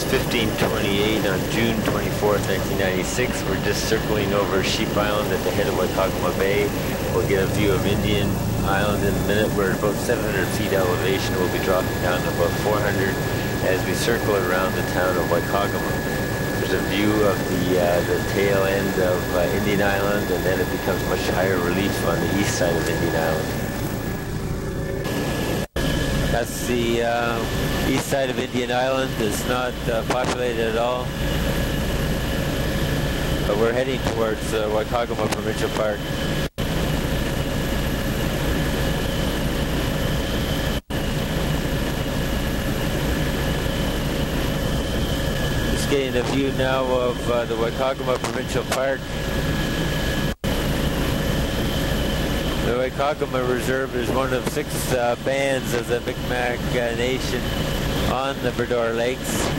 It's 15:28 on June 24th, 1996. We're just circling over Sheep Island at the head of Whycocomagh Bay. We'll get a view of Indian Island in a minute. We're at about 700 feet elevation. We'll be dropping down to about 400 as we circle around the town of Whycocomagh. There's a view of the tail end of Indian Island, and then it becomes much higher relief on the east side of Indian Island. That's the east side of Indian Island. It's not populated at all, but we're heading towards Whycocomagh Provincial Park. Just getting a view now of the Whycocomagh Provincial Park. The Whycocomagh Reserve is one of 6 bands of the Mi'kmaq Nation on the Bredor Lakes.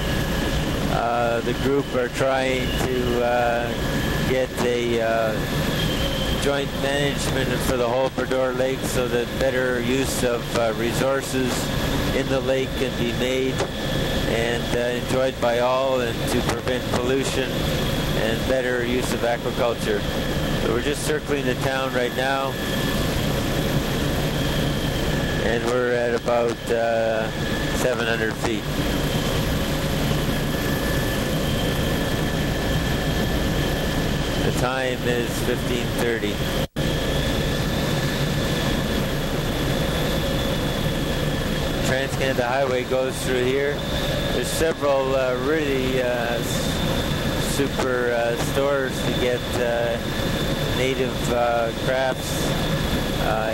The group are trying to get a joint management for the whole Bredor Lake so that better use of resources in the lake can be made and enjoyed by all, and to prevent pollution and better use of aquaculture. So we're just circling the town right now, and we're at about 700 feet. The time is 15:30. Trans-Canada Highway goes through here. There's several really super stores to get native crafts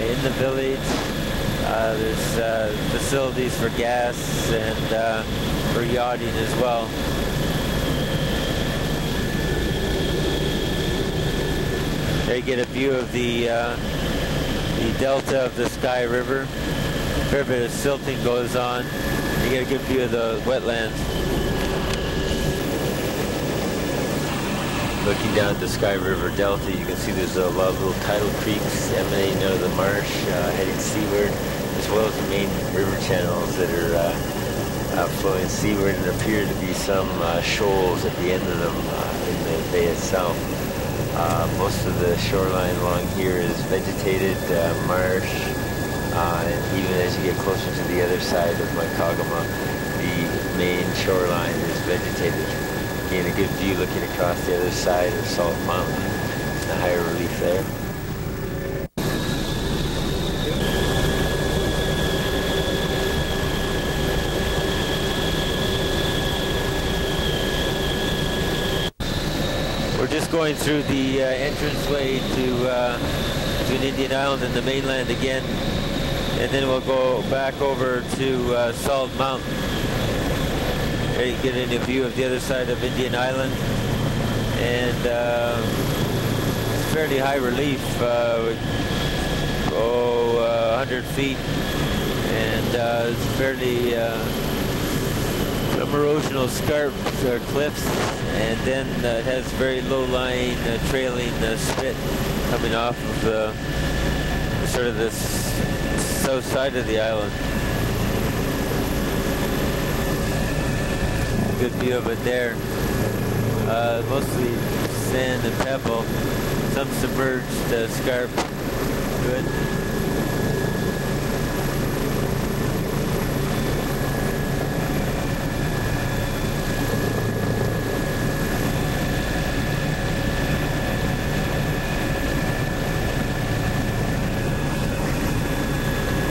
in the village. There's facilities for gas and for yachting as well. There you get a view of the delta of the Sky River. A fair bit of silting goes on. You get a good view of the wetlands. Looking down at the Sky River Delta, you can see there's a lot of little tidal creeks emanating out of the marsh, heading seaward, as well as the main river channels that are flowing seaward, and there appear to be some shoals at the end of them in the bay itself. Most of the shoreline along here is vegetated marsh, and even as you get closer to the other side of Whycocomagh, the main shoreline is vegetated. Again, a good view looking across the other side of Salt Mountain, the higher relief there. We're just going through the entranceway to an Indian Island and the mainland again, and then we'll go back over to Salt Mountain. There you get a view of the other side of Indian Island, and fairly high relief, 100 feet, and it's fairly some erosional scarps or cliffs, and then it has very low-lying trailing spit coming off of sort of the south side of the island. Good view of it there. Mostly sand and pebble, some submerged scarp. Good.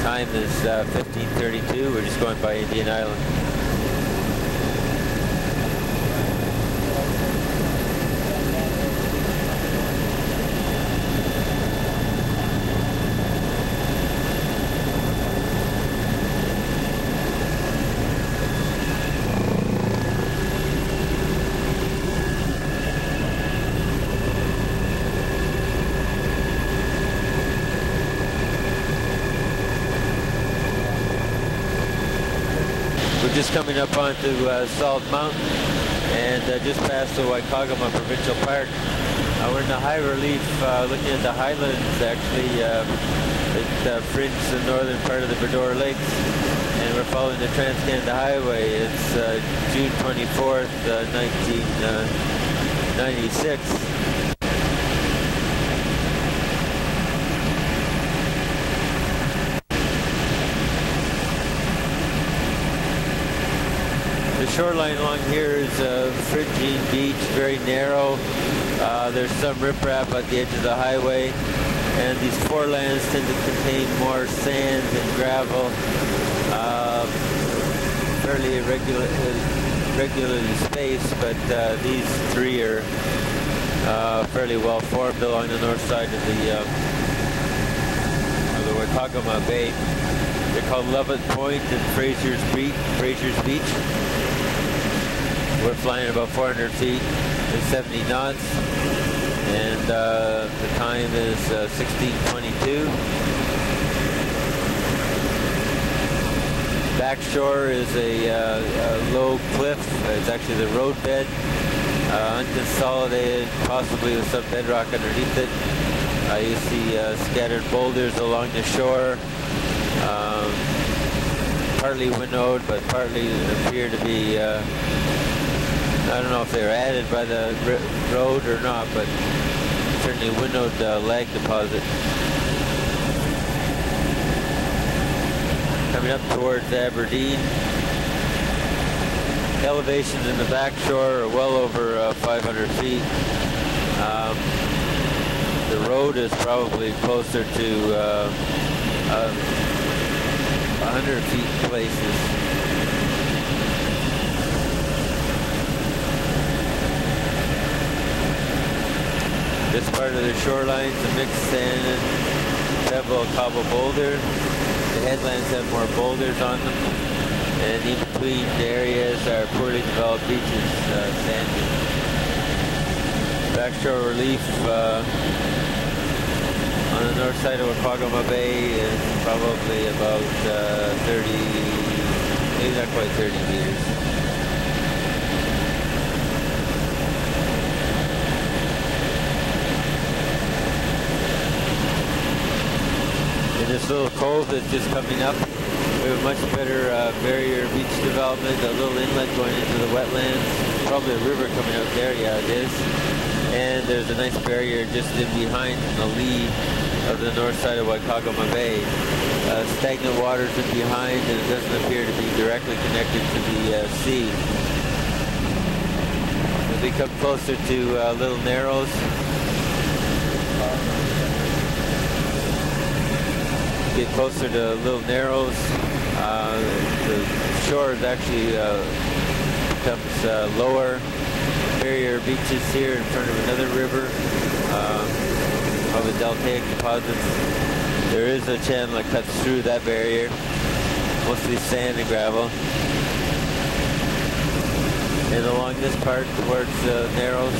Time is 15:32. We're just going by Indian Island. We're just coming up onto Salt Mountain and just past the Whycocomagh Provincial Park. We're in the high relief, looking at the highlands actually. It fringes the northern part of the Baddeck Lakes, and we're following the Trans-Canada Highway. It's June 24th, 1996. The shoreline along here is a fringing beach, very narrow. There's some riprap at the edge of the highway, and these forelands tend to contain more sand and gravel, fairly regularly spaced, but these three are fairly well formed along the north side of the Whycocomagh Bay. They're called Lovett Point and Fraser's Beach. We're flying about 400 feet at 70 knots, and the time is 16:22. Back shore is a low cliff. It's actually the roadbed, unconsolidated, possibly with some bedrock underneath it. You see scattered boulders along the shore, partly winnowed, but partly appear to be I don't know if they were added by the road or not, but certainly winnowed lag deposit. Coming up towards Aberdeen. Elevations in the back shore are well over 500 feet. The road is probably closer to 100 feet in places. This part of the shoreline is a mixed sand and pebble cobble boulder. The headlands have more boulders on them, and in between areas are poorly developed beaches, sandy. Backshore relief on the north side of Whycocomagh Bay is probably about 30, maybe not quite 30 meters. This little cove that's just coming up, we have a much better barrier beach development, a little inlet going into the wetlands, probably a river coming out there, yeah it is, and there's a nice barrier just in behind the lee of the north side of Whycocomagh Bay. Stagnant waters in behind, and it doesn't appear to be directly connected to the sea. As we come closer to Little Narrows, get closer to Little Narrows, the shore is actually becomes lower. Barrier beaches here in front of another river, probably deltaic deposits. There is a channel that cuts through that barrier, mostly sand and gravel. And along this part towards the Narrows,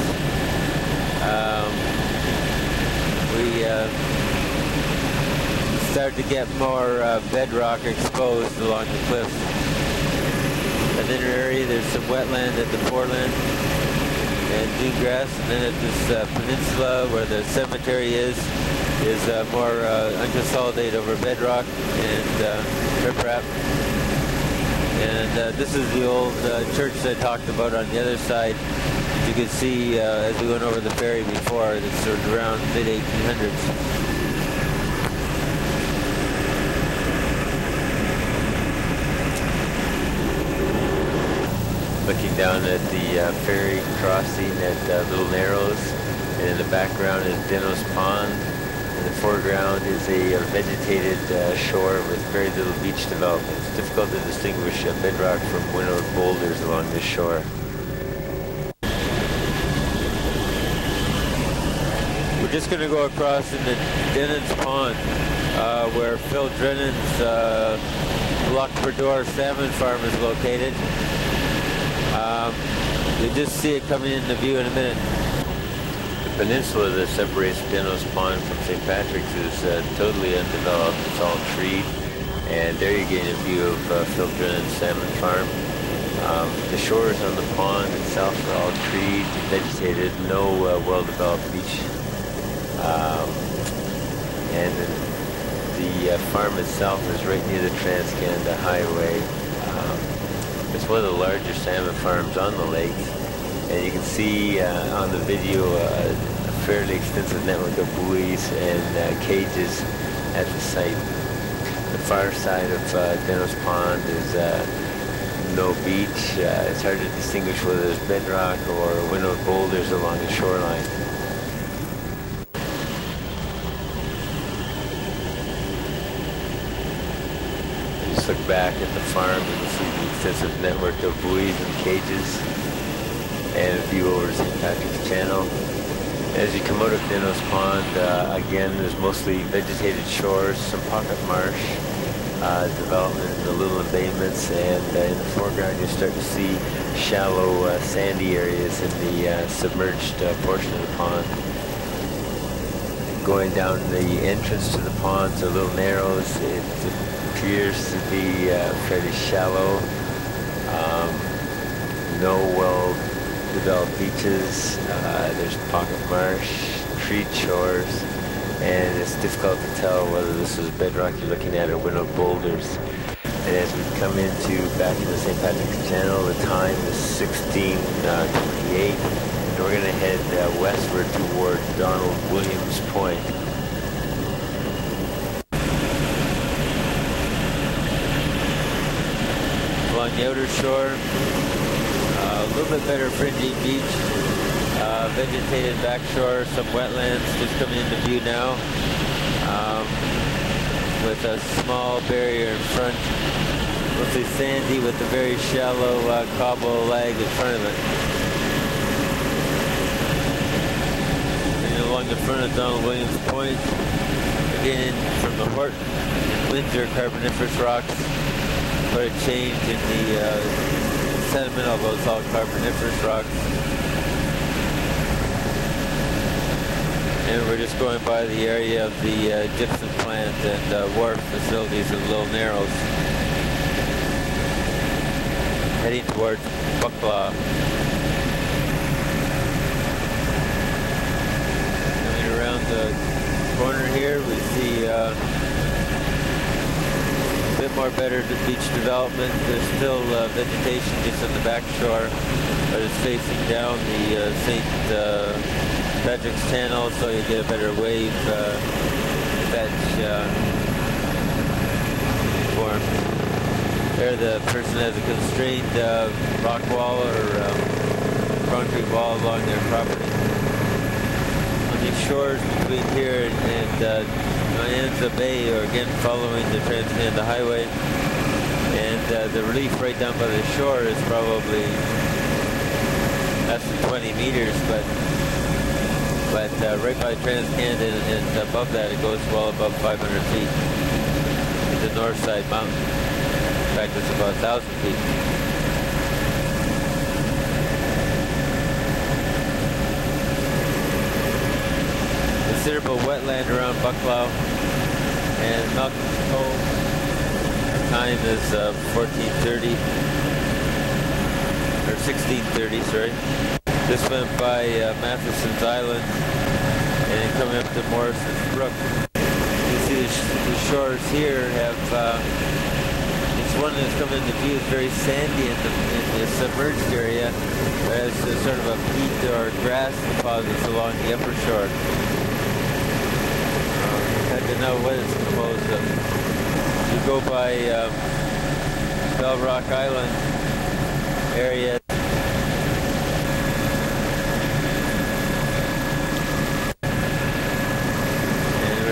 we start to get more bedrock exposed along the cliffs. At the inner area there's some wetland at the foreland and dune grass, and then at this peninsula where the cemetery is more unconsolidated over bedrock and riprap. And this is the old church that I talked about on the other side. You can see as we went over the ferry before, it's sort of around mid-1800s. Looking down at the ferry crossing at Little Narrows, and in the background is Dennis Pond. In the foreground is a vegetated shore with very little beach development. It's difficult to distinguish bedrock from winnowed boulders along this shore. We're just going to go across into Dennis Pond, where Phil Drennan's Lac Bredor salmon farm is located. You'll just see it coming into view in a minute. The peninsula that separates Dennis Pond from St. Patrick's is totally undeveloped. It's all treed, and there you get a view of Phil Drennan's salmon farm. The shores on the pond itself are all treed, vegetated, no well-developed beach. And the farm itself is right near the Trans-Canada Highway. It's one of the larger salmon farms on the lake, and you can see on the video a fairly extensive network of buoys and cages at the site. The far side of Denos Pond is no beach. It's hard to distinguish whether there's bedrock or winnowed boulders along the shoreline. Just look back at the farm and you see the extensive network of buoys and cages, and a view over St. Patrick's Channel. As you come out of Denos Pond, again, there's mostly vegetated shores, some pocket marsh, development in the little embayments, and in the foreground you start to see shallow sandy areas in the submerged portion of the pond. Going down the entrance to the pond to Little Narrows, it appears to be fairly shallow. No well-developed beaches. There's pocket marsh, treed shores, and it's difficult to tell whether this is bedrock you're looking at or winnowed boulders. And as we come back into St. Patrick's Channel, the time is 16:28, and we're going to head westward toward Donald Williams Point. Along the outer shore, a little bit better fringy beach, vegetated back shore, some wetlands just coming into view now, with a small barrier in front, mostly sandy with a very shallow cobble lag in front of it. And along the front of Donald Williams Point, again from the Horton Windsor Carboniferous rocks, quite a change in the sediment, although it's all Carboniferous rocks. And we're just going by the area of the gypsum plant and wharf facilities of Little Narrows, heading towards Bucklaw. Coming around the corner here, we see a bit more better beach development. There's still vegetation just on the back shore, but it's facing down the St. Patrick's Channel, so you get a better wave fetch form. There the person has a constrained rock wall or concrete wall along their property. On these shores between here and Nyanza Bay, or again following the Trans-Canada Highway, and the relief right down by the shore is probably less than 20 meters, but right by Trans-Canada and above that it goes well above 500 feet. The north side mountain. In fact, it's about 1,000 feet. Considerable wetland around Bucklaw and Malcolm's Cove. Time is 14:30 or 16:30, sorry. This went by Matheson's Island and coming up to Morrison's Brook. You see the shores here have, it's one that's coming into view, is very sandy in the submerged area, whereas there's sort of a peat or grass deposits along the upper shore. Hard to know what it's composed of. You go by Bell Rock Island area.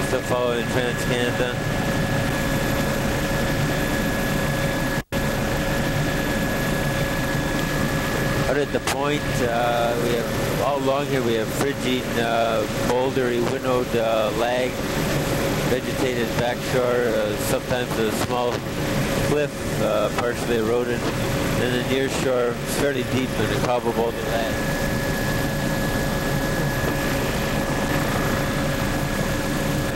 Still following Trans-Canada. Out at the point, we have all along here we have frigid, bouldery, winnowed lag, vegetated backshore, sometimes a small cliff, partially eroded, and the near shore is fairly deep in a cobble boulder lag.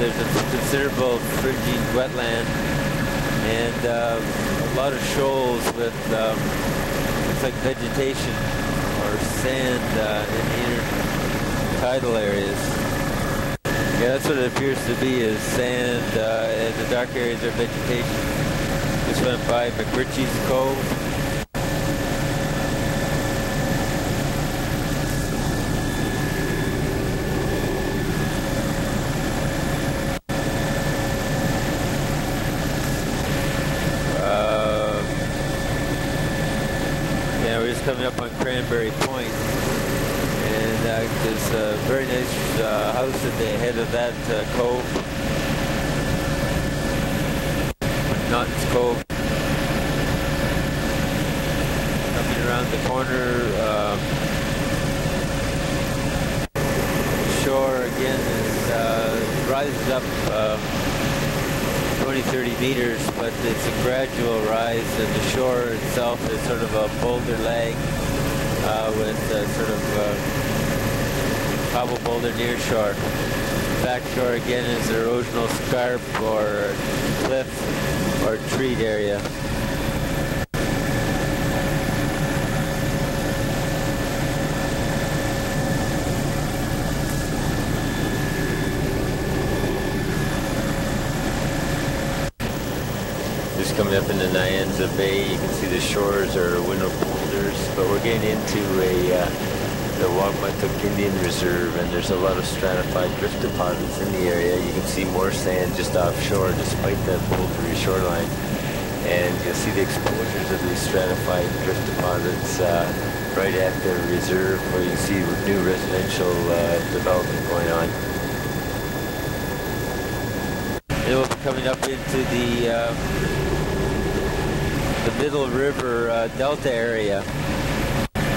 There's a considerable frigid wetland and a lot of shoals with looks like vegetation or sand in the inner tidal areas. Yeah, that's what it appears to be, is sand, and the dark areas are vegetation. Just went by McRitchie's Cove. Yeah, we're just coming up on Cranberry Point, and there's a very nice house at the head of that cove, Naughton's Cove. Coming around the corner, Shor again is rises up 20-30 meters, but it's a gradual rise, and the shore itself is sort of a boulder lag with sort of cobble boulder near shore. Back shore again is erosional scarp or cliff or treat area. Just coming up into Nyanza Bay, you can see the shores are winter boulders, but we're getting into the Whycocomagh Indian Reserve, and there's a lot of stratified drift deposits in the area. You can see more sand just offshore despite the bouldery shoreline, and you'll see the exposures of these stratified drift deposits right at the reserve, where you see new residential development going on. It will be coming up into the Middle River Delta area.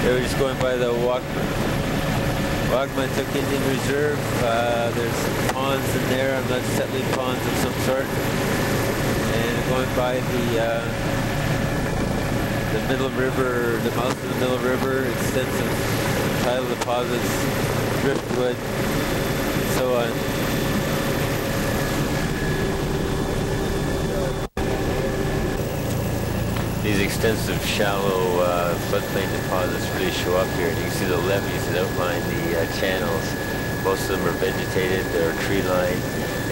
They were just going by the Whycocomagh Indian Reserve. There's some ponds in there, I'm not settling ponds of some sort. And going by the Middle River, the mouth of the Middle River, extensive tidal deposits, driftwood, and so on. These extensive shallow floodplain deposits really show up here, and you can see the levees that outline the channels. Most of them are vegetated, they're tree-lined,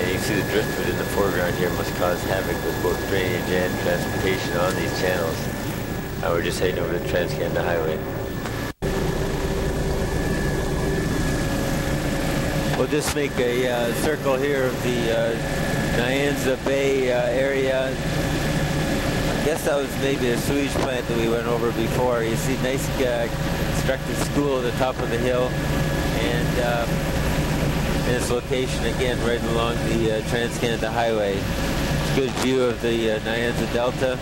and you can see the driftwood in the foreground here must cause havoc with both drainage and transportation on these channels. We're just heading over the Trans-Canada Highway. We'll just make a circle here of the Nyanza Bay area. I guess that was maybe a sewage plant that we went over before. You see nice constructed school at the top of the hill, and its location again right along the Trans-Canada Highway. Good view of the Nyanza Delta,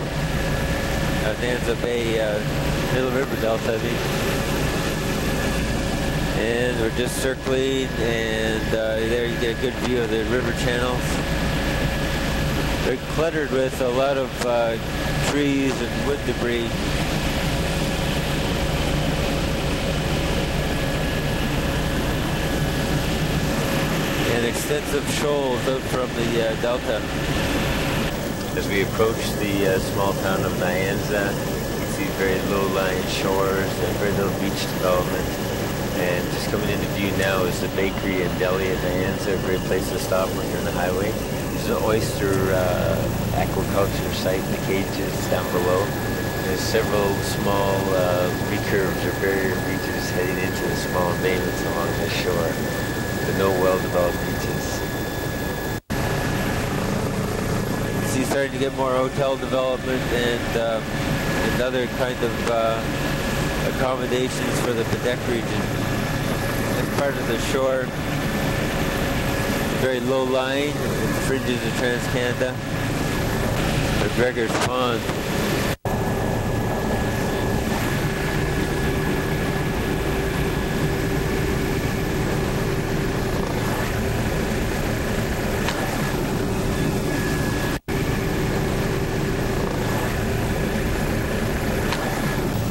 Nyanza Bay, Middle River Delta, I mean. And we're just circling, and there you get a good view of the river channels. They're cluttered with a lot of trees and wood debris. And extensive shoals out from the delta. As we approach the small town of Nyanza, you see very low-lying shores and very little beach development. And just coming into view now is the bakery and deli at Nyanza, a great place to stop when you're on the highway. There's an oyster aquaculture site in the cages down below. There's several small recurves or barrier beaches heading into the small embayments along the shore, but no well-developed beaches. See, starting to get more hotel development and other kind of accommodations for the Baddeck region. This part of the shore, very low-lying, it fringes of Trans-Canada. McGregor's Pond.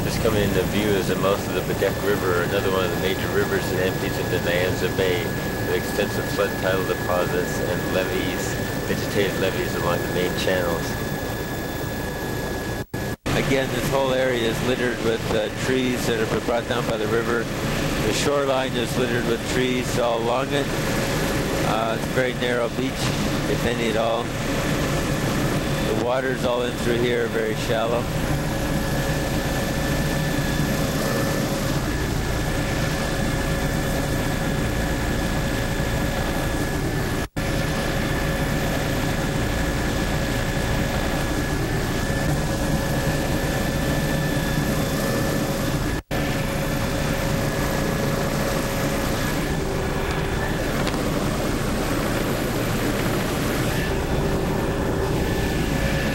Just coming into view is the mouth of the Baddeck River, another one of the major rivers that empties into Nyanza Bay, with extensive flood tidal deposits and levees, vegetated levees along the main channels. Again, this whole area is littered with trees that have been brought down by the river. The shoreline is littered with trees all along it. It's a very narrow beach, if any at all. The waters all in through here are very shallow.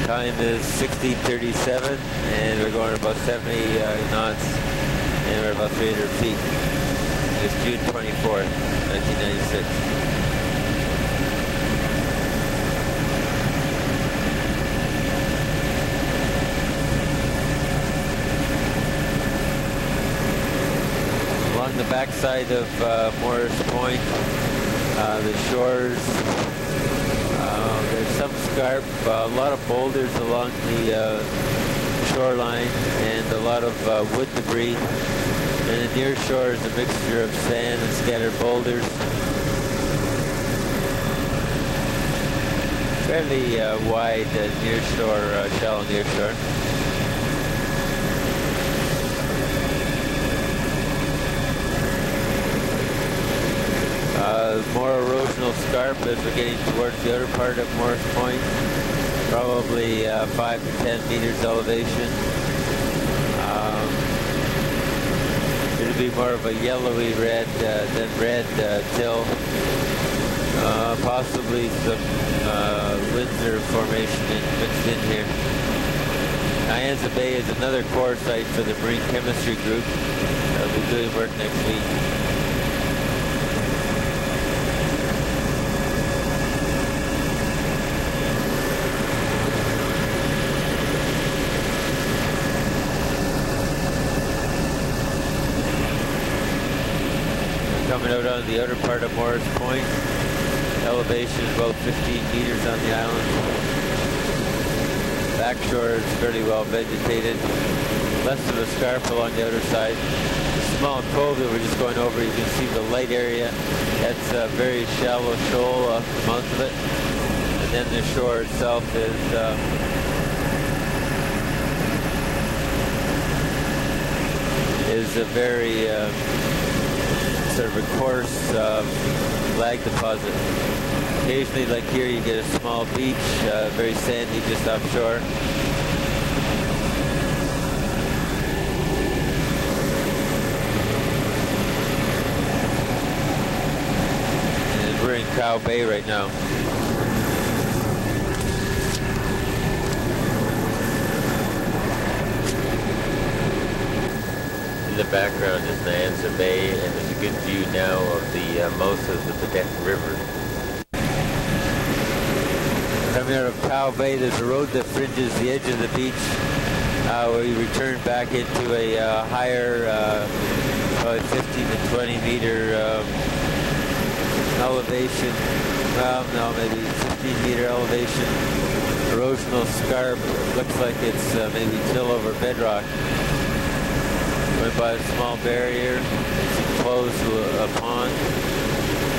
Time is 16:37, and we're going about 70 knots, and we're about 300 feet. It's June 24th, 1996. Along the backside of Morris Point, the shores. There's some scarp, a lot of boulders along the shoreline, and a lot of wood debris. And the near shore is a mixture of sand and scattered boulders. Fairly wide near shore, shallow near shore. More erosional scarp as we're getting towards the outer part of Morris Point. Probably 5 to 10 meters elevation. It'll be more of a yellowy red than red till. Possibly some Windsor formation mixed in here. Nyanza Bay is another core site for the Marine Chemistry Group. They'll be doing work next week. Coming out on the outer part of Morris Point. Elevation is about 15 meters on the island. Back shore is fairly well vegetated. Less of a scarp along the outer side. The small cove that we're just going over, you can see the light area. That's a very shallow shoal off the mouth of it. And then the shore itself is a very sort of a coarse lag deposit. Occasionally, like here, you get a small beach, very sandy, just offshore. And we're in Cow Bay right now. In the background is Nyanza Bay, and there's a good view now of the mouth of the Baddeck River. Coming out of Cow Bay, there's a road that fringes the edge of the beach, where you return back into a higher, probably 15 to 20 meter elevation. Well, no, maybe 15 meter elevation. Erosional scarp. Looks like it's maybe till over bedrock. Went by a small barrier, it's close to a pond.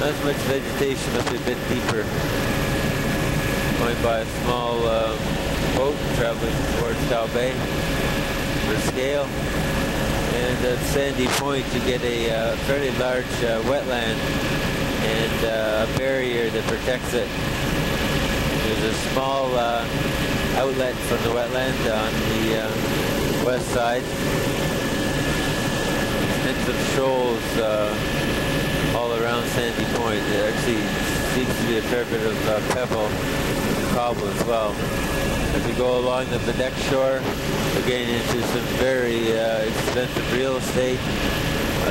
Not as much vegetation, but a bit deeper. Going by a small boat traveling towards Cow Bay for scale. And at Sandy Point you get a fairly large wetland and a barrier that protects it. There's a small outlet from the wetland on the west side. Of shoals all around Sandy Point. There actually seems to be a fair bit of pebble and cobble as well. As we go along the Baddeck shore, we're getting into some very expensive real estate.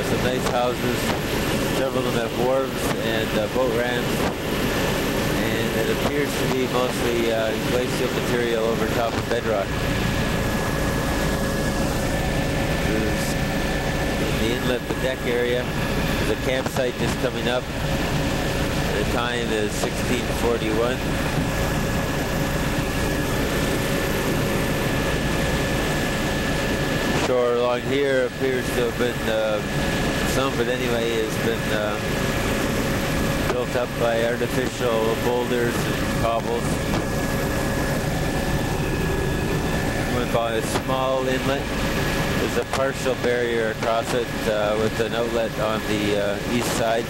Some nice houses. Several of them have wharves and boat ramps. And it appears to be mostly glacial material over top of bedrock. The inlet Baddeck area. There's a campsite just coming up. The time is 16:41. Shore along here appears to have been, some of it anyway, has been built built up by artificial boulders and cobbles. Going by a small inlet. There's a partial barrier across it with an outlet on the east side.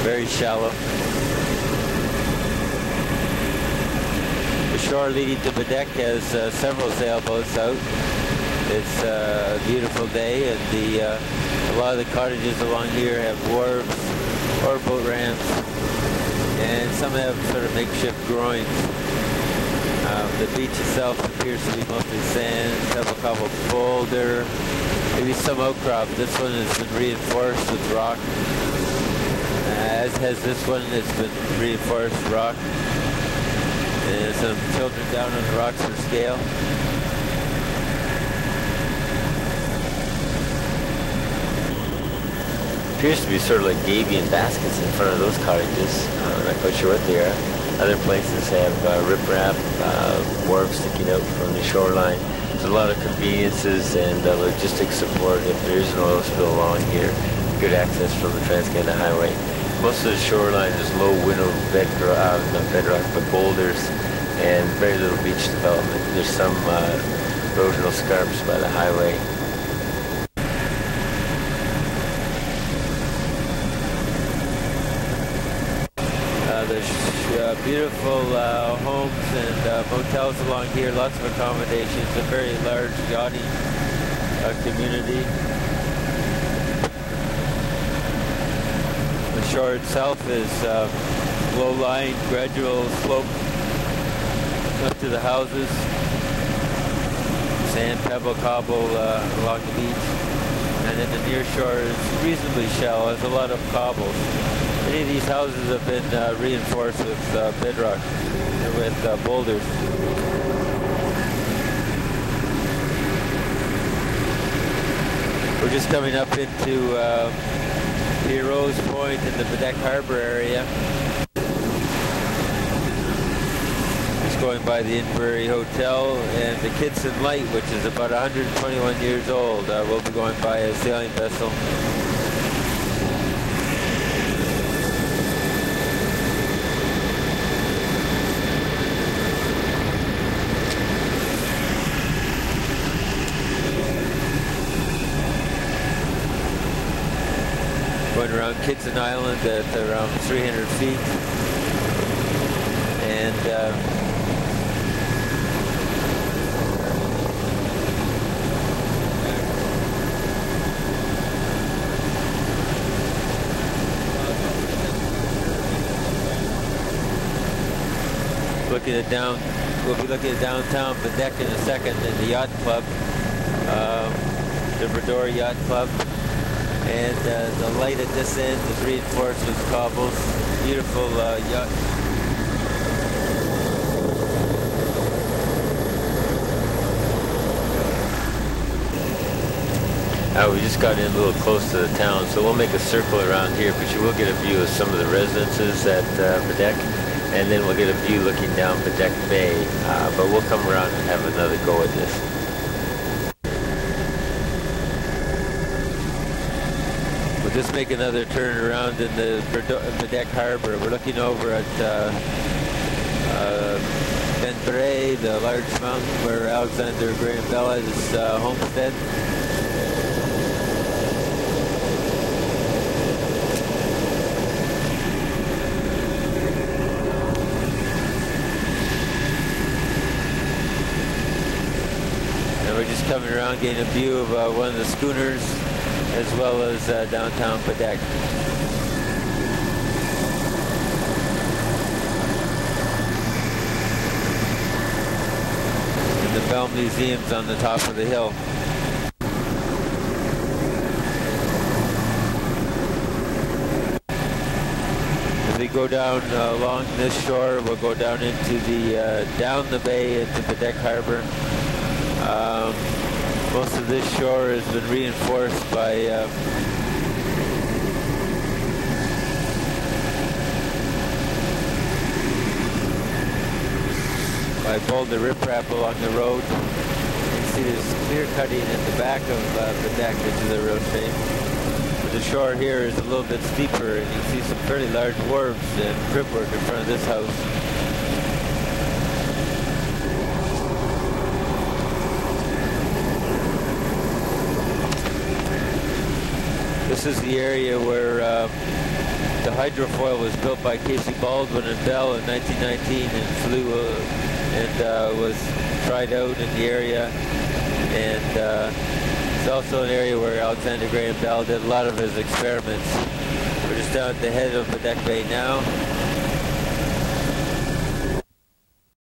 Very shallow. The shore leading to Baddeck has several sailboats out. It's a beautiful day, and a lot of the cottages along here have wharves or boat ramps, and some have sort of makeshift groins. The beach itself appears to be mostly sand, double cobbled boulder, maybe some outcrop. This one has been reinforced with rock, as has this one. It's been reinforced with rock. And some children down on the rocks for scale. Appears to be sort of like Gabion baskets in front of those cottages. I'm not quite sure what they are. Other places have riprap, wharves sticking out from the shoreline. There's a lot of conveniences and logistic support if there is an oil spill along here. Good access from the Trans-Canada Highway. Most of the shoreline is low winnowed bedrock, not bedrock, but boulders, and very little beach development. There's some erosional scarps by the highway. There's beautiful homes and motels along here, lots of accommodations, a very large yachting community. The shore itself is low-lying, gradual slope up to the houses. Sand, pebble, cobble along the beach. And then the near shore is reasonably shallow. There's a lot of cobbles. Many of these houses have been reinforced with bedrock, with boulders. We're just coming up into Rose Point in the Baddeck Harbor area. Just going by the Inverary Hotel and the Kitson Light, which is about 121 years old. We'll be going by a sailing vessel. Going around Kitson Island at around 300 feet, and looking at we'll be looking at downtown Baddeck in a second, in the yacht club, the Bredor Yacht Club. And the light at this end is reinforced with cobbles. Beautiful yacht. We just got in a little close to the town, so we'll make a circle around here, but you will get a view of some of the residences at Baddeck, and then we'll get a view looking down Baddeck Bay, but we'll come around and have another go at this. We'll just make another turn around in the Baddeck Harbor. We're looking over at Ben Bray, the large mountain where Alexander Graham Bell had his homestead. And we're just coming around, getting a view of one of the schooners, as well as downtown Baddeck. And the Bell Museum's on the top of the hill. As we go down along this shore, we'll go down into the down the bay into Baddeck Harbor. Most of this shore has been reinforced by boulder riprap along the road. You can see there's clear cutting at the back of Baddeck, which is a real shame. The shore here is a little bit steeper, and you can see some fairly large wharves and cribwork in front of this house. This is the area where the hydrofoil was built by Casey Baldwin and Bell in 1919 and flew and was tried out in the area. And it's also an area where Alexander Graham Bell did a lot of his experiments. We're just down at the head of Baddeck Bay now.